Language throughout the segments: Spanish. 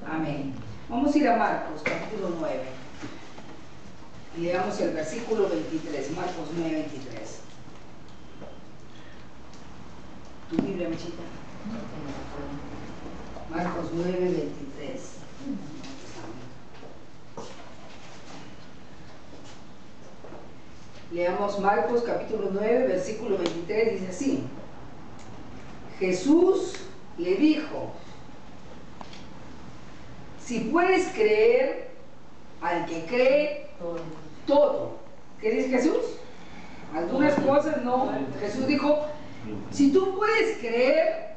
Amén. Vamos a ir a Marcos, capítulo 9. Y leamos el versículo 23, Marcos 9, 23. ¿Tu Biblia, Mechita? Marcos 9, 23. Leamos Marcos, capítulo 9, versículo 23, dice así. Jesús le dijo: si puedes creer, al que cree, todo. ¿Qué dice Jesús? Algunas cosas no. Jesús dijo, si tú puedes creer,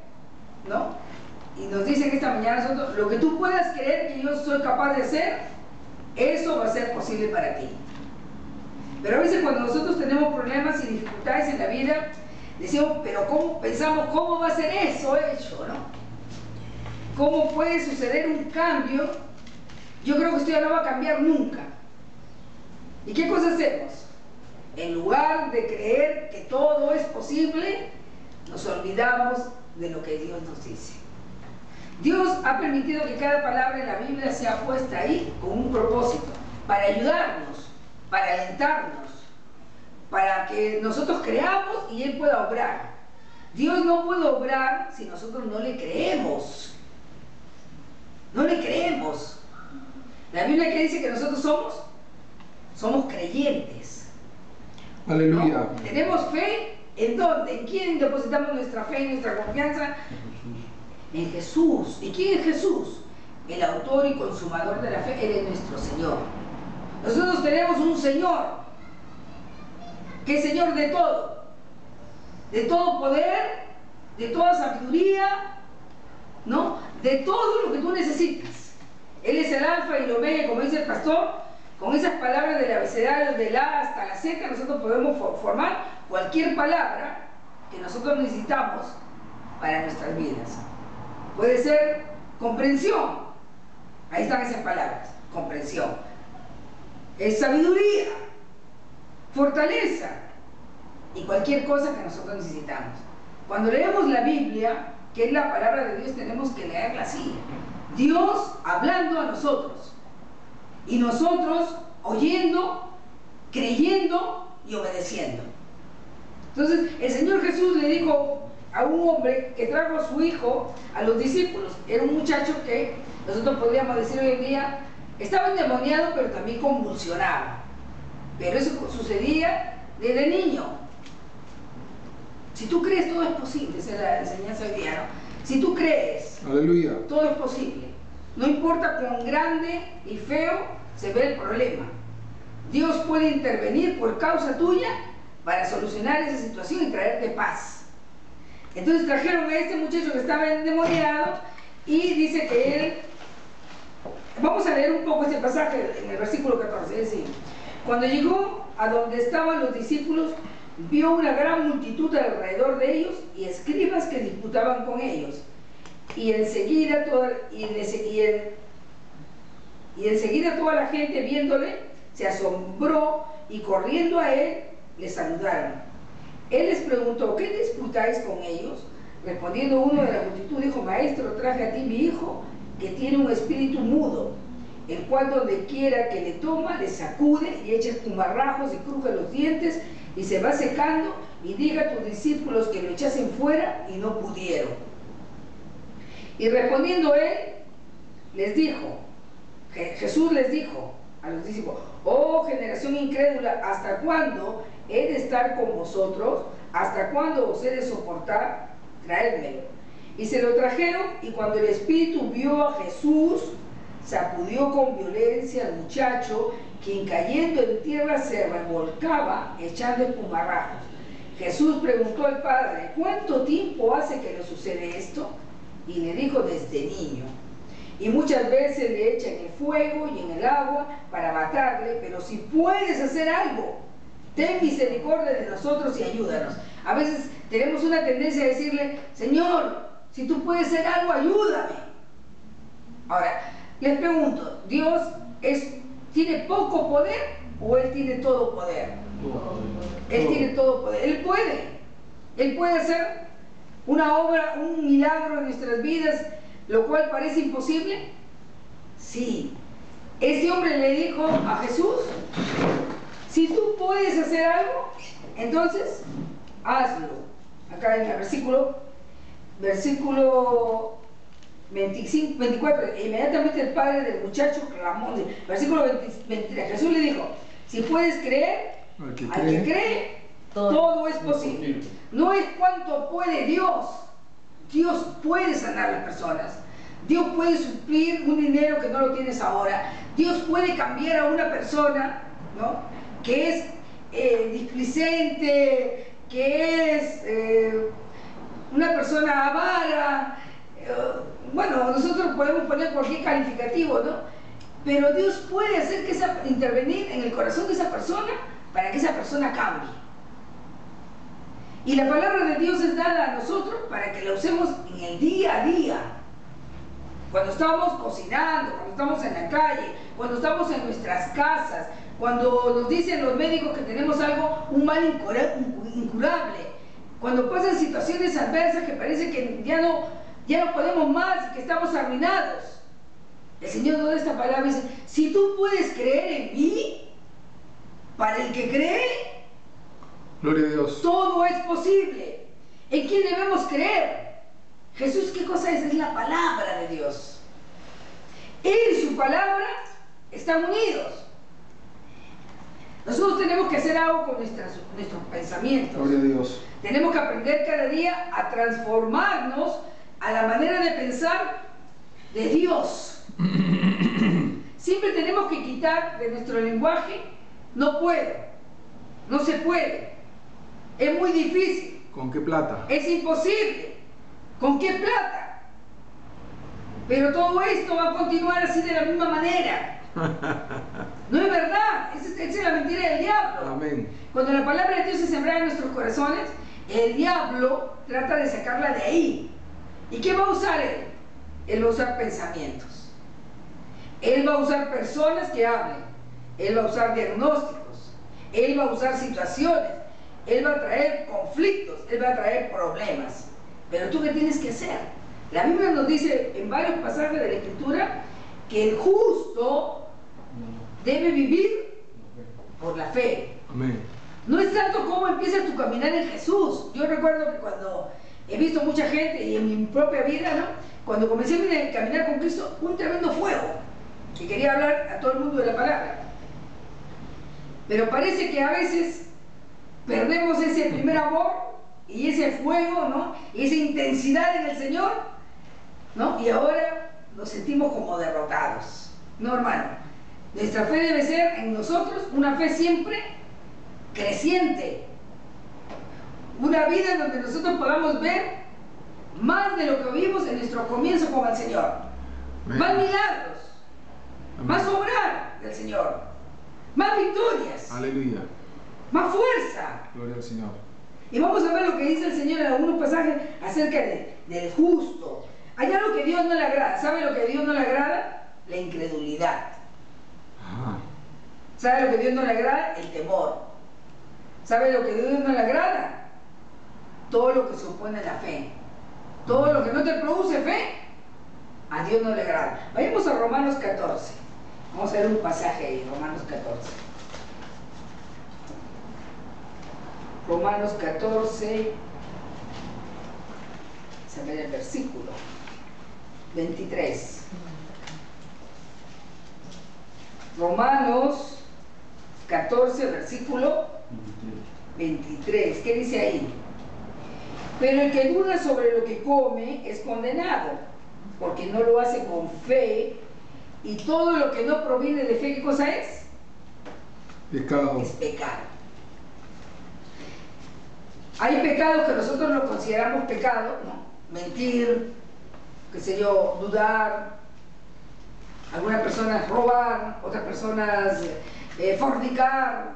¿no? Y nos dicen esta mañana nosotros, lo que tú puedas creer que yo soy capaz de hacer, eso va a ser posible para ti. Pero a veces cuando nosotros tenemos problemas y dificultades en la vida, decimos, pero ¿cómo pensamos cómo va a ser eso hecho, no? ¿Cómo puede suceder un cambio? Yo creo que esto ya no va a cambiar nunca. ¿Y qué cosa hacemos? En lugar de creer que todo es posible, nos olvidamos de lo que Dios nos dice. Dios ha permitido que cada palabra en la Biblia sea puesta ahí con un propósito, para ayudarnos, para alentarnos, para que nosotros creamos y Él pueda obrar. Dios no puede obrar si nosotros no le creemos. No le creemos. La Biblia que dice que nosotros somos creyentes. Aleluya. ¿No? Tenemos fe. ¿En dónde? ¿En quién depositamos nuestra fe y nuestra confianza? En Jesús. ¿Y quién es Jesús? El autor y consumador de la fe. Él es nuestro Señor. Nosotros tenemos un Señor que es Señor de todo poder, de toda sabiduría, ¿no? De todo lo que tú necesitas. Él es el alfa y el omega, como dice el pastor. Con esas palabras del abecedario del A hasta la Z, nosotros podemos formar cualquier palabra que nosotros necesitamos para nuestras vidas. Puede ser comprensión. Ahí están esas palabras. Comprensión. Es sabiduría, fortaleza y cualquier cosa que nosotros necesitamos. Cuando leemos la Biblia, que es la palabra de Dios, tenemos que leerla así. Dios hablando a nosotros y nosotros oyendo, creyendo y obedeciendo. Entonces el Señor Jesús le dijo a un hombre que trajo a su hijo a los discípulos. Era un muchacho que nosotros podríamos decir hoy en día estaba endemoniado, pero también convulsionaba. Pero eso sucedía desde niño. Si tú crees, todo es posible. Esa es la enseñanza hoy día, ¿no? Si tú crees, aleluya, todo es posible. No importa cuán grande y feo se ve el problema. Dios puede intervenir por causa tuya para solucionar esa situación y traerte paz. Entonces trajeron a este muchacho que estaba endemoniado y dice que él... Vamos a leer un poco este pasaje en el versículo 14. Es decir, cuando llegó a donde estaban los discípulos, vio una gran multitud alrededor de ellos y escribas que disputaban con ellos. Y enseguida toda la gente viéndole se asombró y corriendo a él le saludaron. Él les preguntó, ¿qué disputáis con ellos? Respondiendo uno de la multitud dijo, maestro, traje a ti mi hijo que tiene un espíritu mudo, el cual donde quiera que le toma, le sacude y echa espumarrajos y cruje los dientes y se va secando, y diga a tus discípulos que lo echasen fuera y no pudieron. Y respondiendo él, les dijo, Jesús les dijo a los discípulos, oh generación incrédula, ¿hasta cuándo he de estar con vosotros? ¿Hasta cuándo os he de soportar? Traédmelo. Y se lo trajeron, y cuando el espíritu vio a Jesús, sacudió con violencia al muchacho, quien cayendo en tierra se revolcaba echando espumarrajos. Jesús preguntó al padre, ¿cuánto tiempo hace que le sucede esto? Y le dijo, desde niño. Y muchas veces le echan en el fuego y en el agua para matarle, pero si puedes hacer algo, ten misericordia de nosotros y ayúdanos. A veces tenemos una tendencia a decirle, Señor, si tú puedes hacer algo, ayúdame. Ahora, les pregunto, ¿Dios tiene poco poder o Él tiene todo poder? Él tiene todo poder. Él puede hacer una obra, un milagro en nuestras vidas lo cual parece imposible? Sí. Este hombre le dijo a Jesús, si tú puedes hacer algo, entonces hazlo. Acá en el versículo 25, 24, inmediatamente el padre del muchacho clamó, versículo 23, Jesús le dijo, si puedes creer, al que cree, todo es posible. No es cuánto puede Dios. Dios puede sanar a las personas. Dios puede suplir un dinero que no lo tienes ahora. Dios puede cambiar a una persona, ¿no?, que es displicente, que es una persona avara. Bueno, nosotros podemos poner cualquier calificativo, ¿no? Pero Dios puede hacer que intervenir en el corazón de esa persona para que esa persona cambie. Y la palabra de Dios es dada a nosotros para que la usemos en el día a día. Cuando estamos cocinando, cuando estamos en la calle, cuando estamos en nuestras casas, cuando nos dicen los médicos que tenemos algo, un mal incurable, cuando pasan situaciones adversas que parece que ya no podemos más y que estamos arruinados. El Señor nos da esta palabra y dice, si tú puedes creer en mí, para el que cree, gloria a Dios, todo es posible. ¿En quién debemos creer? Jesús, ¿qué cosa es? Es la palabra de Dios. Él y su palabra están unidos. Nosotros tenemos que hacer algo con nuestros pensamientos. gloria a Dios. Tenemos que aprender cada día a transformarnos a la manera de pensar de Dios. Siempre tenemos que quitar de nuestro lenguaje, no puedo, no se puede, es muy difícil. ¿Con qué plata? Es imposible. ¿Con qué plata? Pero todo esto va a continuar así de la misma manera. No es verdad. Esa es la mentira del diablo. Amén. Cuando la palabra de Dios se sembrada en nuestros corazones, el diablo trata de sacarla de ahí. ¿Y qué va a usar él? Él va a usar pensamientos. Él va a usar personas que hablen. Él va a usar diagnósticos. Él va a usar situaciones. Él va a traer conflictos. Él va a traer problemas. Pero tú, ¿qué tienes que hacer? La Biblia nos dice en varios pasajes de la Escritura que el justo debe vivir por la fe. Amén. No es tanto cómo empieza tu caminar en Jesús. Yo recuerdo que cuando he visto mucha gente y en mi propia vida, ¿no?, cuando comencé a caminar con Cristo, un tremendo fuego y quería hablar a todo el mundo de la palabra. Pero parece que a veces perdemos ese primer amor y ese fuego, ¿no?, y esa intensidad en el Señor, ¿no?, y ahora nos sentimos como derrotados. No, hermano, nuestra fe debe ser en nosotros una fe siempre creciente, una vida en donde nosotros podamos ver más de lo que vimos en nuestro comienzo con el Señor. Amén. Más milagros. Amén. Más obrar del Señor, más victorias. Aleluya. Más fuerza. Gloria al Señor. Y vamos a ver lo que dice el Señor en algunos pasajes acerca del justo. Hay algo que a Dios no le agrada. ¿Sabe lo que a Dios no le agrada? La incredulidad. ¿Sabe lo que a Dios no le agrada? El temor. ¿Sabe lo que a Dios no le agrada? Todo lo que se opone a la fe. Todo lo que no te produce fe, a Dios no le agrada. Vayamos a Romanos 14. Vamos a ver un pasaje ahí, Romanos 14. Romanos 14, se ve el versículo 23. Romanos 14, versículo 23. ¿Qué dice ahí? Pero el que duda sobre lo que come es condenado, porque no lo hace con fe, y todo lo que no proviene de fe, ¿qué cosa es? Pecado. Es pecado. Hay pecados que nosotros lo consideramos pecado, ¿no? Mentir, qué sé yo, dudar, algunas personas robar, otras personas fornicar,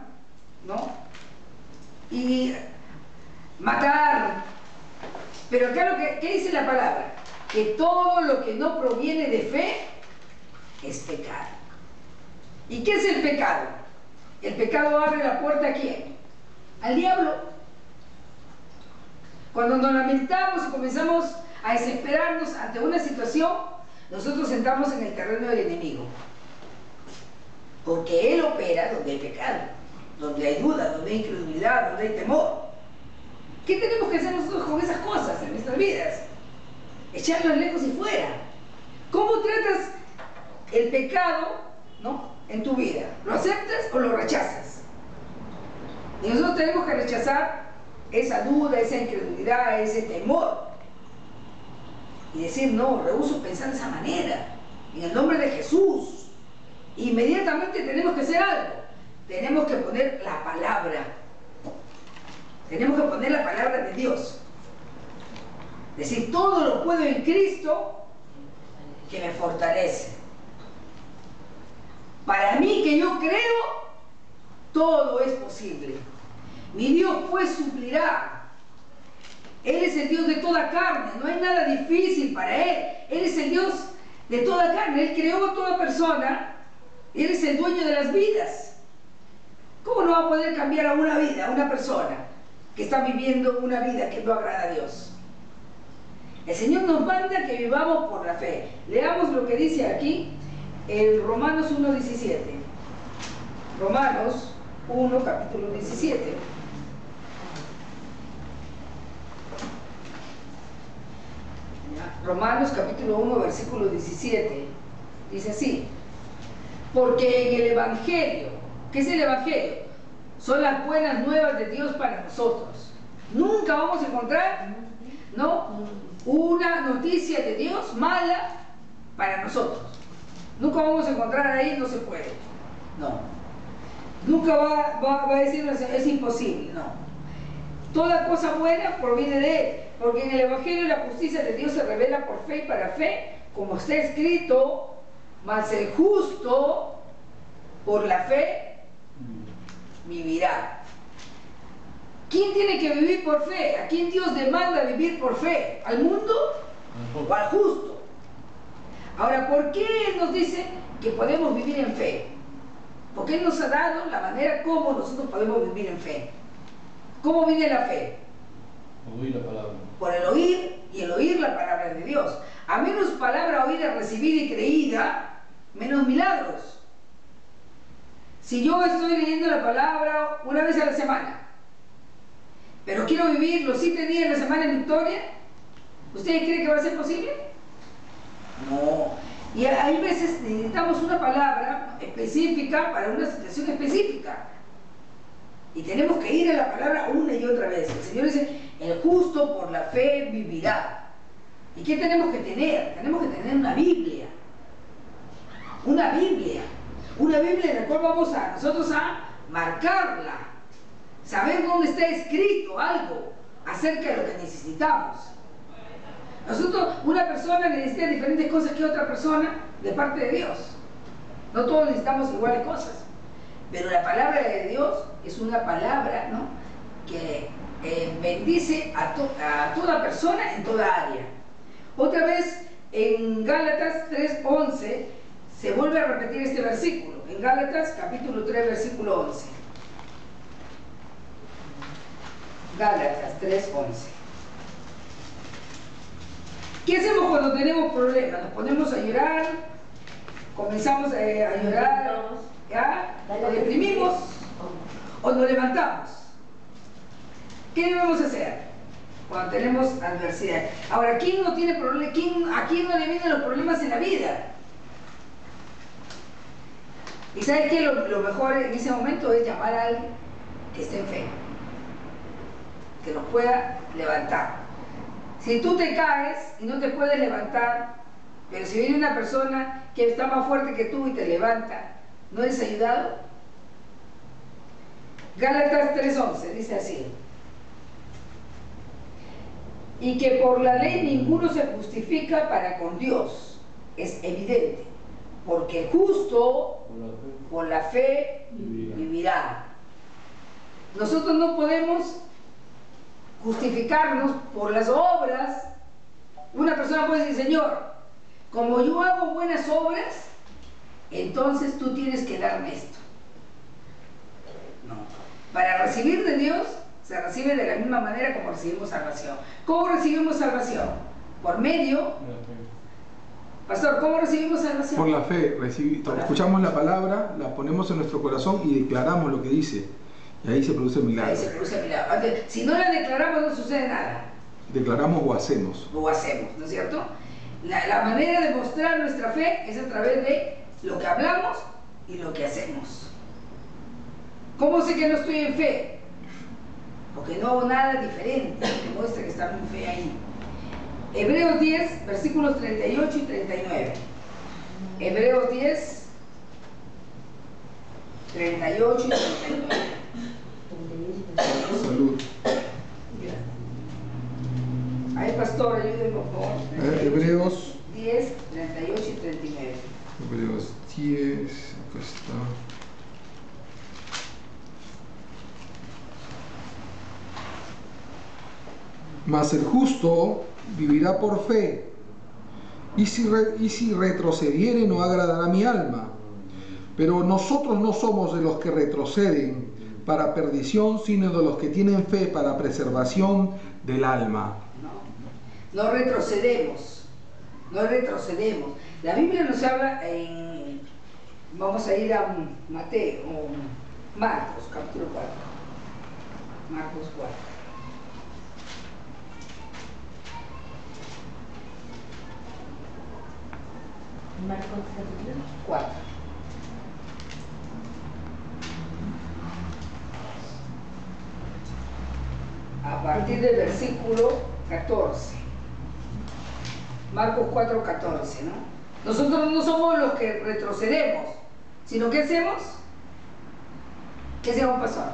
¿no? Y matar. Pero acá ¿qué dice la palabra? Que todo lo que no proviene de fe es pecado. ¿Y qué es el pecado? El pecado abre la puerta ¿a quién? Al diablo. Cuando nos lamentamos y comenzamos a desesperarnos ante una situación, nosotros entramos en el terreno del enemigo. Porque él opera donde hay pecado, donde hay duda, donde hay incredulidad, donde hay temor. ¿Qué tenemos que hacer nosotros con esas cosas en nuestras vidas? Echarlas lejos y fuera. ¿Cómo tratas el pecado, ¿no?, en tu vida? ¿Lo aceptas o lo rechazas? Y nosotros tenemos que rechazar esa duda, esa incredulidad, ese temor. Y decir, no, rehúso pensar de esa manera. En el nombre de Jesús. Inmediatamente tenemos que hacer algo. Tenemos que poner la palabra. Tenemos que poner la palabra de Dios. Decir, todo lo puedo en Cristo que me fortalece. Para mí, que yo creo, todo es posible. Mi Dios pues suplirá. Él es el Dios de toda carne, no hay nada difícil para Él. Él es el Dios de toda carne, Él creó a toda persona, Él es el dueño de las vidas. ¿Cómo no va a poder cambiar a una vida, a una persona que está viviendo una vida que no agrada a Dios? El Señor nos manda que vivamos por la fe. Leamos lo que dice aquí en Romanos 1:17. Romanos 1, capítulo 17. Romanos capítulo 1, versículo 17. Dice así: porque en el Evangelio, ¿qué es el Evangelio? Son las buenas nuevas de Dios para nosotros. Nunca vamos a encontrar, ¿no?, una noticia de Dios mala para nosotros. Nunca vamos a encontrar ahí, no se puede. No. Nunca va a decirnos, es imposible. No. Toda cosa buena proviene de Él. Porque en el Evangelio la justicia de Dios se revela por fe y para fe, como está escrito, mas el justo por la fe vivirá. ¿Quién tiene que vivir por fe? ¿A quién Dios demanda vivir por fe? ¿Al mundo o al justo? Ahora, ¿por qué Él nos dice que podemos vivir en fe? Porque Él nos ha dado la manera como nosotros podemos vivir en fe. ¿Cómo viene la fe? Oír la palabra. Por el oír, y el oír la palabra de Dios. A menos palabra oída, recibida y creída, menos milagros. Si yo estoy leyendo la palabra una vez a la semana, pero quiero vivir los 7 días de la semana en victoria, ¿ustedes creen que va a ser posible? No. Y hay veces necesitamos una palabra específica para una situación específica. Y tenemos que ir a la palabra una y otra vez. El Señor dice, el justo por la fe vivirá. ¿Y qué tenemos que tener? Tenemos que tener una Biblia. Una Biblia. Una Biblia en la cual vamos nosotros a marcarla. Saber dónde está escrito algo acerca de lo que necesitamos. Nosotros, una persona necesita diferentes cosas que otra persona de parte de Dios. No todos necesitamos iguales cosas. Pero la palabra de Dios es una palabra, ¿no?, que bendice a toda persona en toda área. Otra vez en Gálatas 3:11 se vuelve a repetir este versículo. En Gálatas capítulo 3, versículo 11. Gálatas 3:11. ¿Qué hacemos cuando tenemos problemas? Nos ponemos a llorar, comenzamos a llorar, ¿ya? Nos deprimimos o nos levantamos. ¿Qué debemos hacer cuando tenemos adversidad? Ahora, ¿quién no tiene problemas? ¿A quién no le vienen los problemas en la vida? Y ¿sabes qué? Lo mejor en ese momento es llamar a alguien que esté en fe, que nos pueda levantar. Si tú te caes y no te puedes levantar, pero si viene una persona que está más fuerte que tú y te levanta, ¿no eres ayudado? Gálatas 3:11 dice así: y que por la ley ninguno se justifica para con Dios, es evidente, porque el justo por la fe vivirá. Nosotros no podemos justificarnos por las obras. Una persona puede decir, Señor, como yo hago buenas obras, entonces tú tienes que darme esto. No. Para recibir de Dios, se recibe de la misma manera como recibimos salvación. ¿Cómo recibimos salvación? Por medio, pastor, ¿cómo recibimos salvación? Por la fe, Por la escuchamos la palabra, la ponemos en nuestro corazón y declaramos lo que dice. Y ahí se produce el milagro. Ahí se produce el milagro. Si no la declaramos, no sucede nada. Declaramos o hacemos. O hacemos, ¿no es cierto? La manera de mostrar nuestra fe es a través de lo que hablamos y lo que hacemos. ¿Cómo sé que no estoy en fe? Porque no hago nada diferente que muestre que está en fe ahí. Hebreos 10, versículos 38 y 39. Hebreos 10, 38 y 39. Salud. Ahí, pastor, ayúdenme, por favor. Hebreos 10, 38 y 39. Hebreos 10, acá está. Mas el justo vivirá por fe, y si retrocediere no agradará mi alma. Pero nosotros no somos de los que retroceden para perdición, sino de los que tienen fe para preservación del alma. No retrocedemos, no retrocedemos. La Biblia nos habla en, vamos a ir a Mateo, o Marcos, capítulo 4. Marcos 4. Marcos capítulo 4. A partir del versículo 14. Marcos 4, 14, ¿no? Nosotros no somos los que retrocedemos, sino ¿qué hacemos? ¿Qué hacemos, pastor?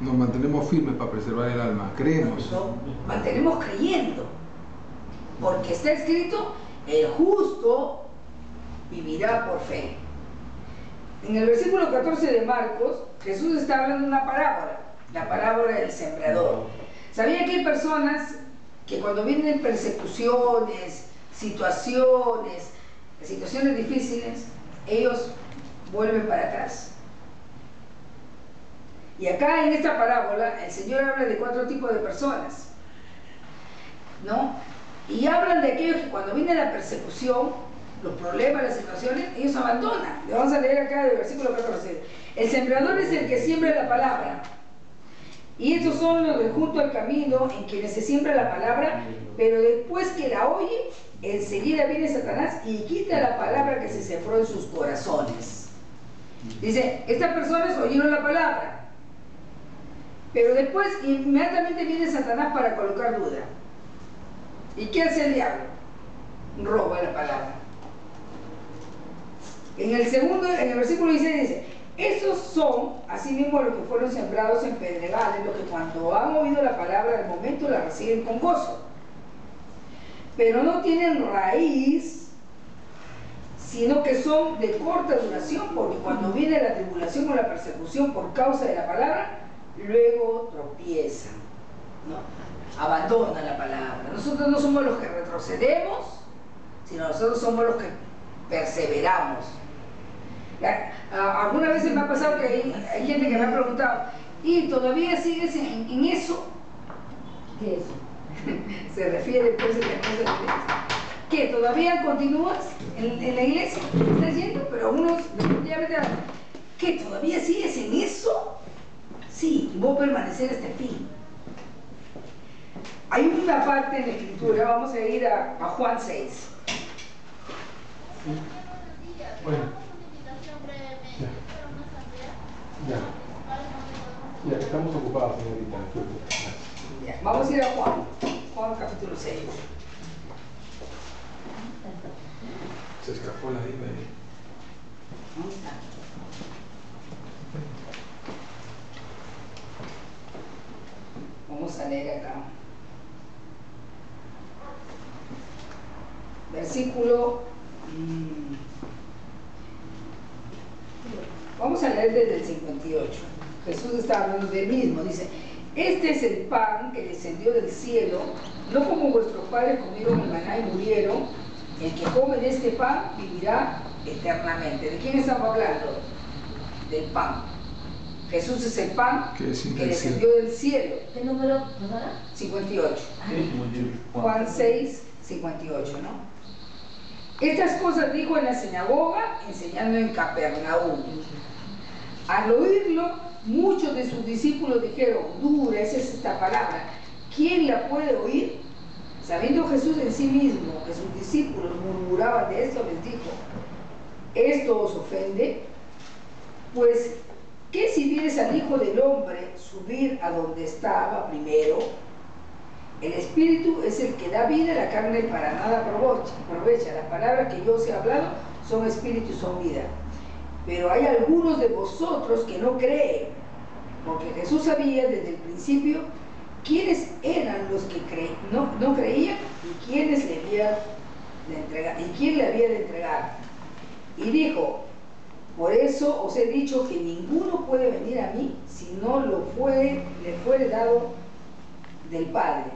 Nos mantenemos firmes para preservar el alma. Creemos. No, mantenemos creyendo. Porque está escrito, el justo vivirá por fe. En el versículo 14 de Marcos, Jesús está hablando de una parábola, la parábola del sembrador. ¿Sabía que hay personas que cuando vienen persecuciones, situaciones difíciles, ellos vuelven para atrás? Y acá en esta parábola el Señor habla de 4 tipos de personas, ¿no? Y hablan de aquellos que cuando viene la persecución, los problemas, las situaciones, ellos abandonan. Le vamos a leer acá del versículo 14. El sembrador es el que siembra la palabra. Y estos son los de junto al camino en quienes se siembra la palabra, pero después que la oye, enseguida viene Satanás y quita la palabra que se sembró en sus corazones. Dice, estas personas oyeron la palabra, pero después inmediatamente viene Satanás para colocar duda. ¿Y qué hace el diablo? Roba la palabra. En el versículo 16 dice, esos son asimismo los que fueron sembrados en pedregales, los que cuando han oído la palabra al momento la reciben con gozo, pero no tienen raíz, sino que son de corta duración, porque cuando viene la tribulación o la persecución por causa de la palabra, luego tropiezan, ¿no? Abandonan la palabra. Nosotros no somos los que retrocedemos, sino nosotros somos los que perseveramos. Algunas veces me ha pasado que hay gente que me ha preguntado, ¿y todavía sigues en eso? ¿Qué es eso? Se refiere pues a la cosa de la iglesia. ¿Qué? ¿Todavía continúas en la iglesia? ¿Estás yendo? Pero algunos definitivamente, ¿qué? ¿Todavía sigues en eso? Sí, y voy a permanecer hasta el fin. Hay una parte en la escritura, vamos a ir a Juan 6. Bueno. Ya, estamos ocupados, señorita. Ya, vamos a ir a Juan capítulo 6. Se escapó la Biblia. ¿Dónde está? Vamos a leer acá. Versículo... Vamos a leer desde el 58. Jesús está hablando de él mismo. Dice, este es el pan que descendió del cielo, no como vuestros padres comieron el maná y murieron. El que come de este pan vivirá eternamente. ¿De quién estamos hablando? Del pan. Jesús es el pan que descendió del cielo. ¿Qué número, perdona? 58. Sí, Juan 6, 58, ¿no? Estas cosas dijo en la sinagoga, enseñando en Capernaum. Al oírlo, muchos de sus discípulos dijeron, dura es esta palabra, ¿quién la puede oír? Sabiendo Jesús en sí mismo que sus discípulos murmuraban de esto, les dijo, ¿esto os ofende? Pues, ¿qué si vieres al Hijo del Hombre subir a donde estaba primero? El Espíritu es el que da vida, la carne para nada aprovecha. Las palabras que yo os he hablado son espíritu y son vida. Pero hay algunos de vosotros que no creen, porque Jesús sabía desde el principio quiénes eran los que no creían y quién le había de entregar. Y dijo, por eso os he dicho que ninguno puede venir a mí si no le fuere dado del Padre.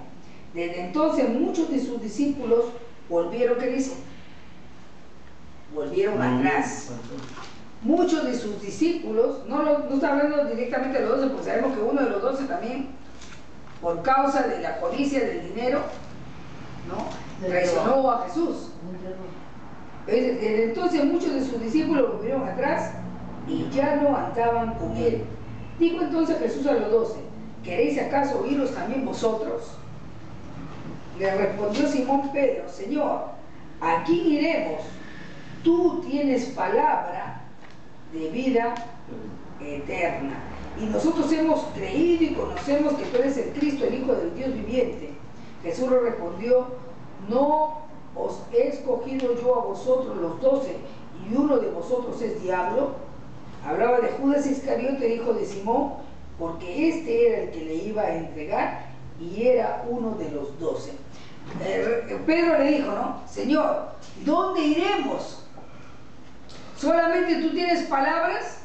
Desde entonces muchos de sus discípulos volvieron, ¿qué dice? Volvieron atrás. Muchos de sus discípulos, no está hablando directamente de los 12, porque sabemos que uno de los 12 también, por causa de la codicia del dinero, ¿no?, traicionó a Jesús. Desde entonces muchos de sus discípulos volvieron atrás y ya no andaban con él. Dijo entonces Jesús a los 12, ¿queréis acaso oíros también vosotros? Le respondió Simón Pedro, Señor, ¿a quién iremos? Tú tienes palabra de vida eterna. Y nosotros hemos creído y conocemos que tú eres el Cristo, el Hijo del Dios viviente. Jesús le respondió, no os he escogido yo a vosotros los 12, y uno de vosotros es diablo. Hablaba de Judas Iscariote, hijo de Simón, porque este era el que le iba a entregar y era uno de los 12. Pedro le dijo, ¿no? Señor, ¿dónde iremos? Solamente tú tienes palabras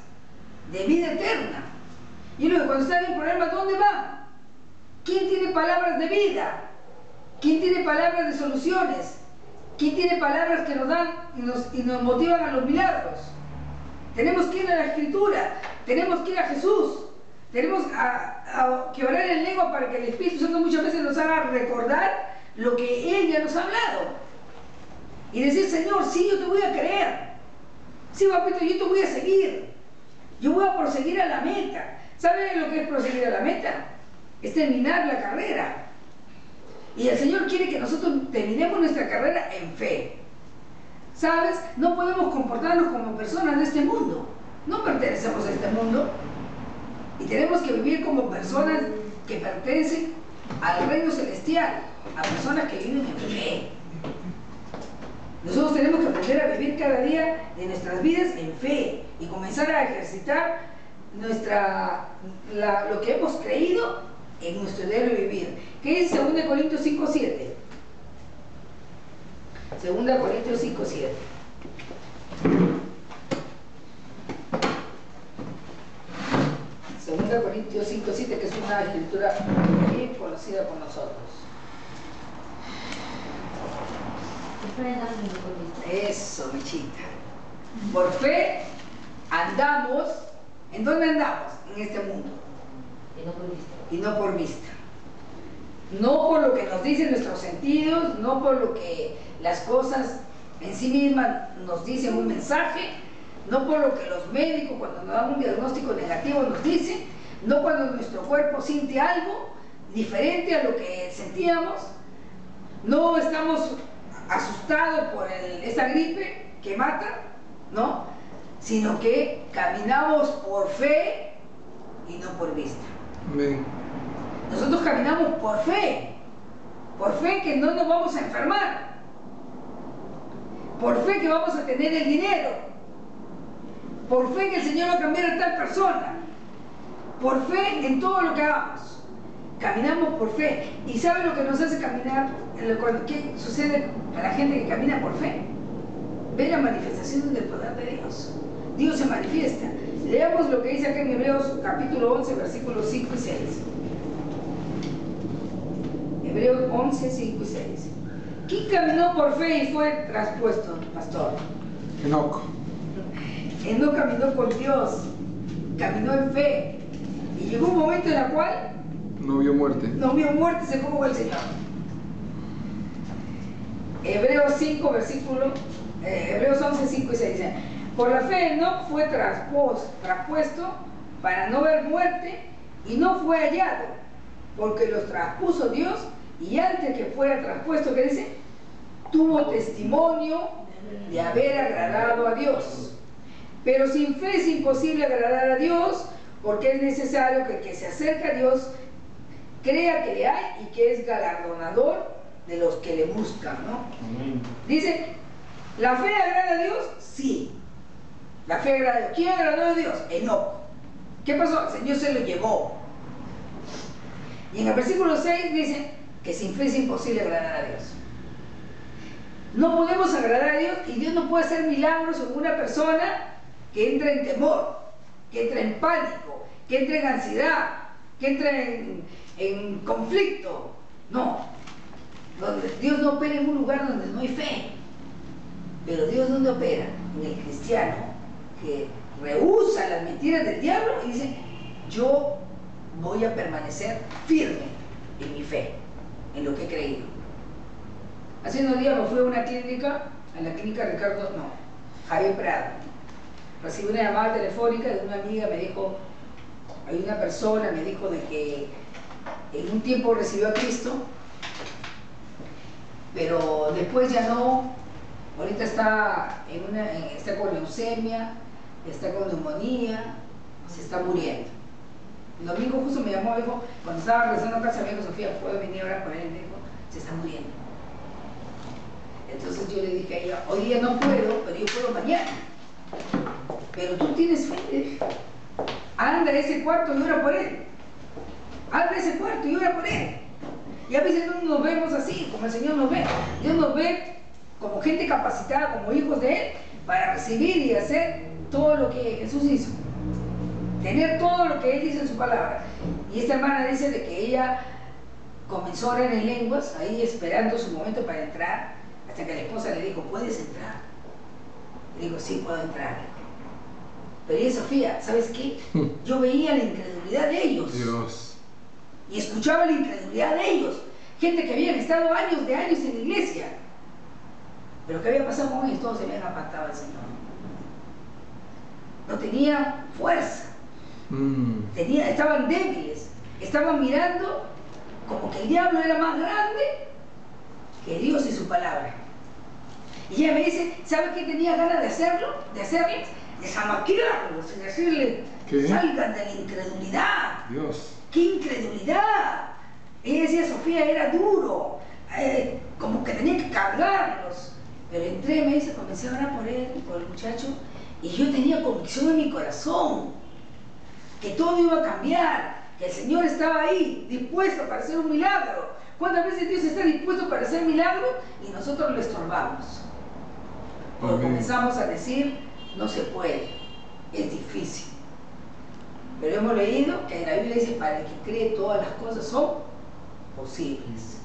de vida eterna. Y luego, cuando están en problemas, ¿dónde van? ¿Quién tiene palabras de vida? ¿Quién tiene palabras de soluciones? ¿Quién tiene palabras que nos dan y nos motivan a los milagros? Tenemos que ir a la Escritura, tenemos que ir a Jesús, tenemos que orar en lengua para que el Espíritu Santo muchas veces nos haga recordar lo que Él ya nos ha hablado. Y decir, Señor, sí, yo te voy a creer. Sí, papito, yo te voy a seguir. Yo voy a proseguir a la meta. ¿Saben lo que es proseguir a la meta? Es terminar la carrera. Y el Señor quiere que nosotros terminemos nuestra carrera en fe. ¿Sabes? No podemos comportarnos como personas de este mundo. No pertenecemos a este mundo. Y tenemos que vivir como personas que pertenecen al reino celestial, a personas que viven en fe. Nosotros tenemos que aprender a vivir cada día de nuestras vidas en fe y comenzar a ejercitar lo que hemos creído en nuestro diario vivir. ¿Qué dice 2 Corintios 5:7? 2 Corintios 5:7. Segunda Corintios 5:7, que es una escritura bien conocida por nosotros. Eso, Michita. Por fe andamos. ¿En dónde andamos? En este mundo. Y no por vista. No por lo que nos dicen nuestros sentidos, no por lo que las cosas en sí mismas nos dicen un mensaje, no por lo que los médicos cuando nos dan un diagnóstico negativo nos dicen, no cuando nuestro cuerpo siente algo diferente a lo que sentíamos, no estamos asustados por esa gripe que mata, ¿no? Sino que caminamos por fe y no por vista. Amén. Nosotros caminamos por fe que no nos vamos a enfermar, por fe que vamos a tener el dinero, por fe que el Señor va a cambiar a tal persona, por fe en todo lo que hagamos. Caminamos por fe. ¿Y sabe lo que nos hace caminar? ¿Qué sucede a la gente que camina por fe? Ve la manifestación del poder de Dios. Dios se manifiesta. Leamos lo que dice acá en Hebreos capítulo 11, versículos 5 y 6. Hebreos 11, 5 y 6. ¿Quién caminó por fe y fue traspuesto, pastor? Enoc. Él no caminó con Dios, caminó en fe. Y llegó un momento en el cual no vio muerte. No vio muerte, se fue con el Señor. Hebreos 5, Hebreos 11, 5 y 6 dice: por la fe Enoc fue traspuesto para no ver muerte y no fue hallado, porque los traspuso Dios, y antes que fuera traspuesto, ¿qué dice? Tuvo testimonio de haber agradado a Dios. Pero sin fe es imposible agradar a Dios, porque es necesario que el que se acerca a Dios crea que le hay y que es galardonador de los que le buscan, ¿no? Amén. Dice, ¿la fe agrada a Dios? Sí. La fe agrada a Dios. ¿Quién agradó a Dios? Enoc. ¿Qué pasó? El Señor se lo llevó. Y en el versículo 6 dice que sin fe es imposible agradar a Dios. No podemos agradar a Dios, y Dios no puede hacer milagros en una persona que entra en temor, que entra en pánico, que entra en ansiedad, que entra en conflicto. No. Dios no opera en un lugar donde no hay fe. Pero Dios, ¿dónde opera? En el cristiano que rehúsa las mentiras del diablo y dice: yo voy a permanecer firme en mi fe, en lo que he creído. Hace unos días me fui a una clínica, a la clínica Javier Prado. Recibí una llamada telefónica de una amiga, me dijo, hay una persona, me dijo de que en un tiempo recibió a Cristo, pero después ya no. Ahorita está con leucemia, está con neumonía, se está muriendo. El domingo justo me llamó, dijo, cuando estaba regresando a casa, me dijo: Sofía, ¿puedo venir ahora por él? Me dijo, se está muriendo. Entonces yo le dije a ella: hoy día no puedo, pero yo puedo mañana. Pero tú tienes fe. Anda a ese cuarto y ora por él. Anda a ese cuarto y ora por él. Y a veces no nos vemos así, como el Señor nos ve. Dios nos ve como gente capacitada, como hijos de Él, para recibir y hacer todo lo que Jesús hizo. Tener todo lo que Él dice en su palabra. Y esta hermana dice de que ella comenzó a orar en lenguas, ahí esperando su momento para entrar, hasta que la esposa le dijo: ¿puedes entrar? Le digo: sí, puedo entrar. Pero ella: Sofía, ¿sabes qué? Yo veía la incredulidad de ellos. Dios. Y escuchaba la incredulidad de ellos. Gente que habían estado años en la iglesia. Pero ¿qué había pasado con ellos? Todos se habían apartado del Señor. No tenían fuerza. Estaban débiles. Estaban mirando como que el diablo era más grande que Dios y su palabra. Y ella me dice: ¿sabe qué tenía ganas de hacerlo? De hacerles, de zamaquearlos, y decirle: ¿qué? Salgan de la incredulidad. Dios. ¡Qué incredulidad! Ella decía: Sofía, era duro, como que tenía que cargarlos. Pero entré, me dice, comencé a orar por él, por el muchacho, y yo tenía convicción en mi corazón que todo iba a cambiar, que el Señor estaba ahí, dispuesto para hacer un milagro. ¿Cuántas veces Dios está dispuesto para hacer milagro y nosotros lo estorbamos? Cuando comenzamos a decir: no se puede, es difícil. Pero hemos leído que en la Biblia dice: para el que cree, todas las cosas son posibles.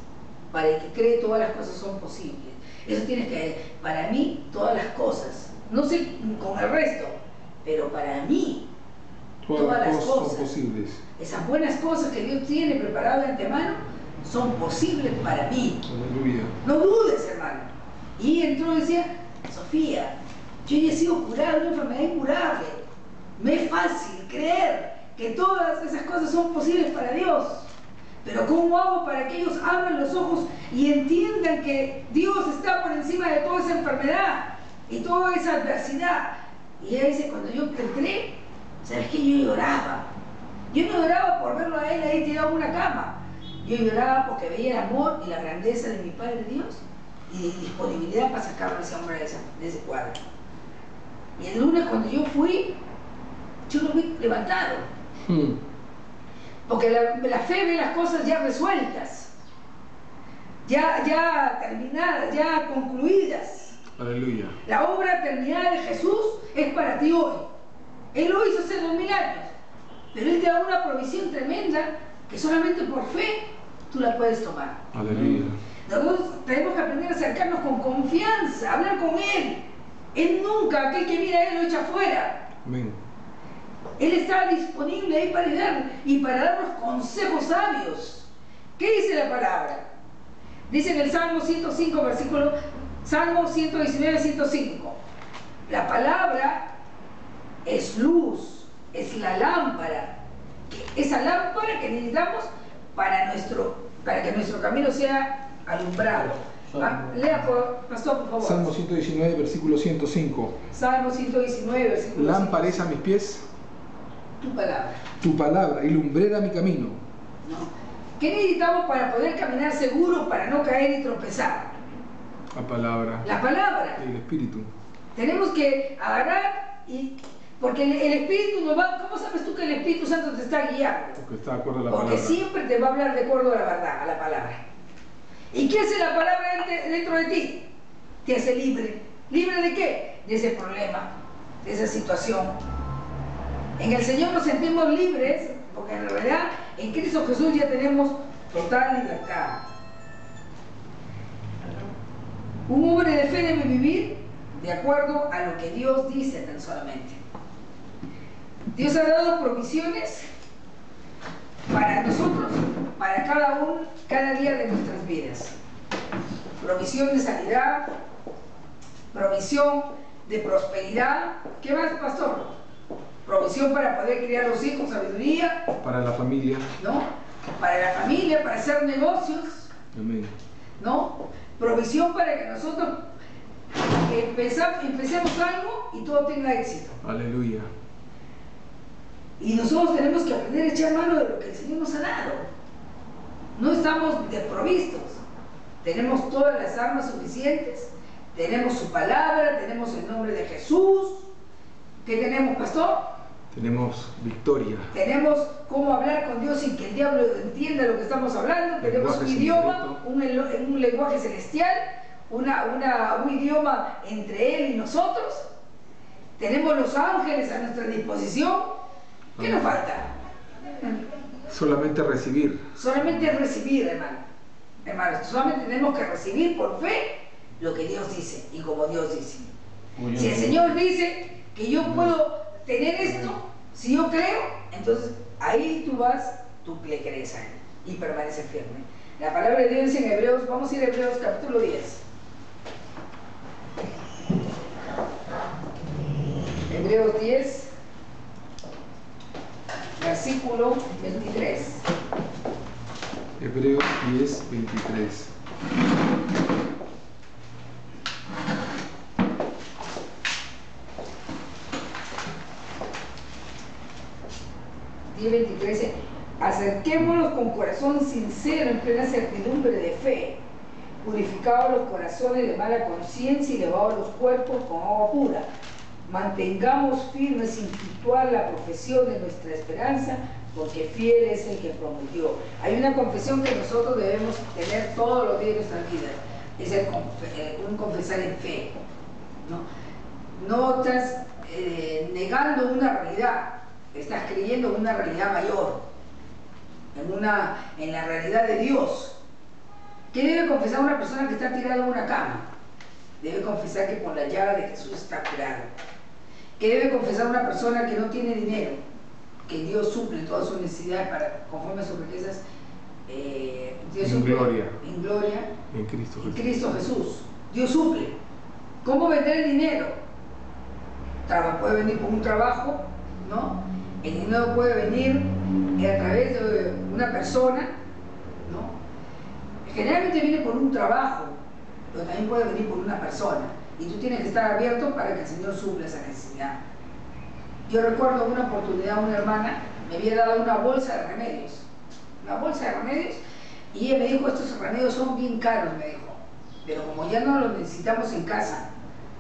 Para el que cree, todas las cosas son posibles. Eso tienes que, para mí, todas las cosas, no sé con el resto, pero para mí, todas las cosas son posibles. Esas buenas cosas que Dios tiene preparado de antemano son posibles para mí. Aleluya. No dudes, hermano. Y entró y decía: Sofía, yo ya he sido curado de una enfermedad incurable. Me es fácil creer que todas esas cosas son posibles para Dios. Pero ¿cómo hago para que ellos abran los ojos y entiendan que Dios está por encima de toda esa enfermedad y toda esa adversidad? Y ella dice: cuando yo entré, ¿sabes qué? Yo lloraba. Yo no lloraba por verlo a él ahí tirado en una cama. Yo lloraba porque veía el amor y la grandeza de mi Padre Dios y disponibilidad para sacarlo a ese hombre de ese cuadro. Y el lunes, cuando yo fui, yo lo vi levantado. Porque la fe ve las cosas ya resueltas, ya terminadas, ya concluidas. Aleluya. La obra terminada de Jesús es para ti hoy. Él lo hizo hace 2000 años, pero Él te da una provisión tremenda que solamente por fe tú la puedes tomar. Aleluya. Nosotros tenemos que aprender a acercarnos con confianza, hablar con Él. Él nunca, aquel que mira a Él, lo echa fuera. Amén. Él está disponible ahí para ayudar y para darnos consejos sabios. ¿Qué dice la palabra? Dice en el Salmo 105, Salmo 119, 105. La palabra es luz, es la lámpara. Esa lámpara que necesitamos para que nuestro camino sea alumbrado. Lea, pastor, por favor. Salmo 119, versículo 105. Salmo 119, versículo Lámpara es a mis pies tu palabra. y lumbrera mi camino. ¿No? ¿Qué necesitamos para poder caminar seguro, para no caer y tropezar? La palabra. La palabra. El Espíritu. Tenemos que agarrar porque el Espíritu nos va. ¿Cómo sabes tú que el Espíritu Santo te está guiando? Porque está de acuerdo a la Porque palabra. siempre te va a hablar de acuerdo a la verdad, a la palabra. ¿Y qué hace la palabra dentro de ti? Te hace libre. ¿Libre de qué? De ese problema, de esa situación. En el Señor nos sentimos libres, porque en realidad en Cristo Jesús ya tenemos total libertad. Un hombre de fe debe vivir de acuerdo a lo que Dios dice tan solamente. Dios ha dado provisiones para nosotros, para cada día de nuestras vidas. Provisión de sanidad, provisión de prosperidad. ¿Qué más, pastor? Provisión para poder criar los hijos, sabiduría. Para la familia. ¿No? Para la familia, para hacer negocios. Amén. ¿No? Provisión para que nosotros empecemos algo y todo tenga éxito. Aleluya. Y nosotros tenemos que aprender a echar mano de lo que el Señor nos ha dado. No estamos desprovistos. Tenemos todas las armas suficientes. Tenemos su palabra, tenemos el nombre de Jesús. ¿Qué tenemos, pastor? Tenemos victoria. Tenemos cómo hablar con Dios sin que el diablo entienda lo que estamos hablando. Tenemos un idioma, un lenguaje celestial, un idioma entre Él y nosotros. Tenemos los ángeles a nuestra disposición. ¿Qué nos falta? Solamente recibir. Solamente recibir, hermano. Hermanos, solamente tenemos que recibir por fe lo que Dios dice y como Dios dice. Si el Señor dice que yo puedo tener esto, si yo creo, entonces ahí tú le crees a Él y permanece firme. La palabra de Dios en Hebreos, vamos a ir a Hebreos capítulo 10. Hebreos 10, versículo 23. Hebreos 10, 23. Acerquémonos con corazón sincero en plena certidumbre de fe, purificados los corazones de mala conciencia y lavados los cuerpos con agua pura. Mantengamos firme sin fluctuar la profesión de nuestra esperanza, porque fiel es el que prometió. Hay una confesión que nosotros debemos tener todos los días de nuestra vida, es un confesar en fe. No estás negando una realidad, estás creyendo en una realidad mayor, en la realidad de Dios. ¿Qué debe confesar una persona que está tirada en una cama? Debe confesar que por la llaga de Jesús está curado. ¿Qué debe confesar una persona que no tiene dinero? Que Dios suple todas sus necesidades conforme a sus riquezas. Dios suple en gloria en Cristo Jesús. En Cristo Jesús. Dios suple. ¿Cómo vender el dinero? Puede venir por un trabajo, ¿no? El dinero puede venir a través de una persona, ¿no? Generalmente viene por un trabajo, pero también puede venir por una persona. Y tú tienes que estar abierto para que el Señor supla esa necesidad. Yo recuerdo una oportunidad, una hermana me había dado una bolsa de remedios. Una bolsa de remedios. Y ella me dijo, estos remedios son bien caros, me dijo. Pero como ya no los necesitamos en casa,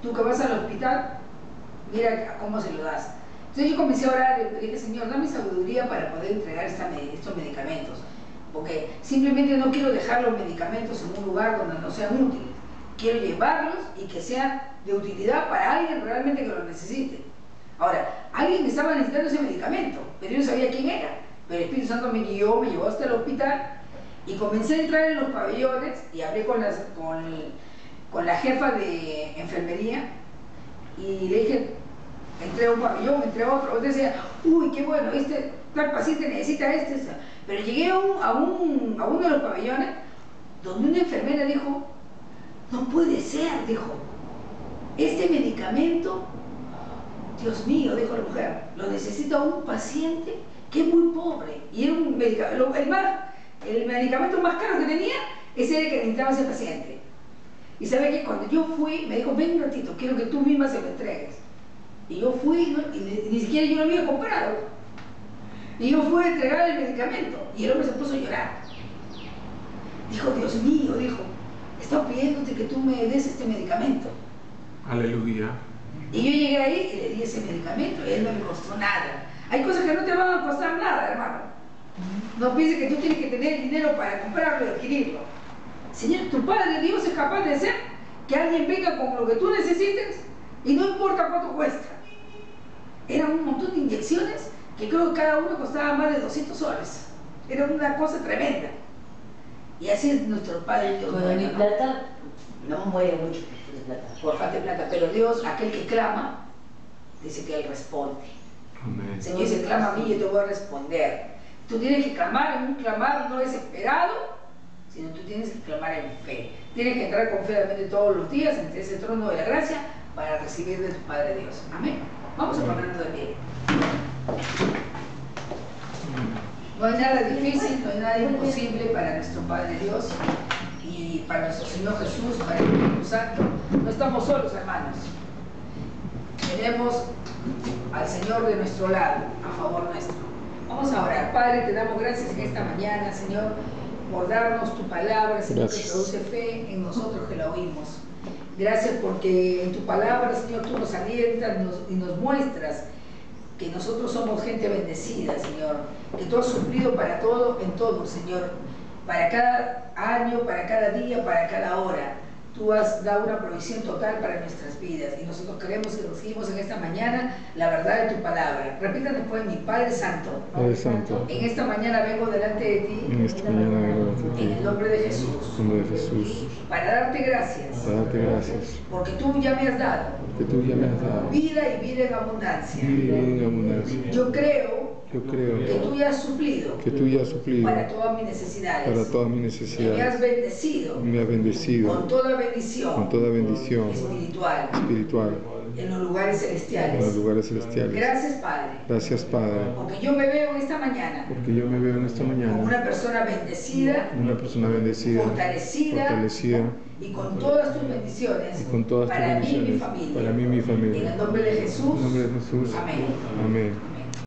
tú que vas al hospital, mira cómo se lo das. Entonces yo comencé a orar y le dije, Señor, dame sabiduría para poder entregar estos medicamentos. Porque simplemente no quiero dejar los medicamentos en un lugar donde no sean útiles. Quiero llevarlos y que sean de utilidad para alguien realmente que lo necesite. Ahora, alguien estaba necesitando ese medicamento, pero yo no sabía quién era. Pero el Espíritu Santo me guió, me llevó hasta el hospital y comencé a entrar en los pabellones y hablé con la jefa de enfermería y le dije, entré a un pabellón, entré a otro. Entonces decía, uy, qué bueno, tal paciente necesita este. Pero llegué a uno de los pabellones donde una enfermera dijo, no puede ser, dijo, este medicamento, Dios mío, dijo la mujer, lo necesita un paciente que es muy pobre. Y era un medicamento, el medicamento más caro que tenía, ese era el que necesitaba ese paciente. Y sabe que cuando yo fui, me dijo, ven un ratito, quiero que tú misma se lo entregues. Y yo fui, ¿no? Y ni siquiera yo lo había comprado. Y yo fui a entregar el medicamento. Y el hombre se puso a llorar. Dijo, Dios mío, dijo, estoy pidiéndote que tú me des este medicamento. Aleluya. Y yo llegué ahí y le di ese medicamento y él no me costó nada. Hay cosas que no te van a costar nada, hermano. No pienses que tú tienes que tener el dinero para comprarlo y adquirirlo. Señor, tu Padre Dios es capaz de hacer que alguien venga con lo que tú necesites y no importa cuánto cuesta. Eran un montón de inyecciones que creo que cada uno costaba más de 200 soles. Era una cosa tremenda. Y así es nuestro Padre Dios. Con mi plata no muere mucho de plata. Por falta de plata, pero Dios, aquel que clama, dice que Él responde. Amén. El Señor dice, clama a mí y yo te voy a responder. Tú tienes que clamar en un clamar no desesperado, sino tú tienes que clamar en fe. Tienes que entrar confiadamente todos los días ante ese trono de la gracia para recibir de tu Padre Dios. Amén. Vamos a ponernos de pie. No hay nada difícil, no hay nada imposible para nuestro Padre Dios y para nuestro Señor Jesús, para el Espíritu Santo. No estamos solos, hermanos. Tenemos al Señor de nuestro lado, a favor nuestro. Vamos a orar. Padre, te damos gracias en esta mañana, Señor, por darnos tu palabra, Señor, que produce fe en nosotros que la oímos. Gracias porque en tu palabra, Señor, tú nos alientas y nos muestras que nosotros somos gente bendecida, Señor, que tú has suplido para todo, en todo, Señor, para cada año, para cada día, para cada hora. Tú has dado una provisión total para nuestras vidas y nosotros queremos y recibimos en esta mañana la verdad de tu palabra. Repita después, mi Padre Santo, Padre Santo, en esta mañana vengo delante de ti, en esta mañana vengo ante en ti, el nombre de Jesús, en nombre de Jesús, para darte gracias, para darte gracias, porque tú ya me has dado que tú ya me has dado vida y vida en abundancia. vida y vida en abundancia. Yo creo Yo creo que tú ya has suplido que tú ya has suplido para todas mis necesidades, para todas mis que me has necesidades, bendecido me has bendecido con toda bendición con toda bendición espiritual espiritual en los lugares en celestiales. los lugares celestiales. Gracias, Padre, Gracias, Padre, porque yo me veo en esta mañana porque yo me veo en esta como mañana una persona bendecida, una persona bendecida, fortalecida, y con todas tus bendiciones y con todas tus para mí y mi bendiciones familia. para mí y mi En familia. el nombre de Jesús. En nombre de Jesús. Amén. Amén.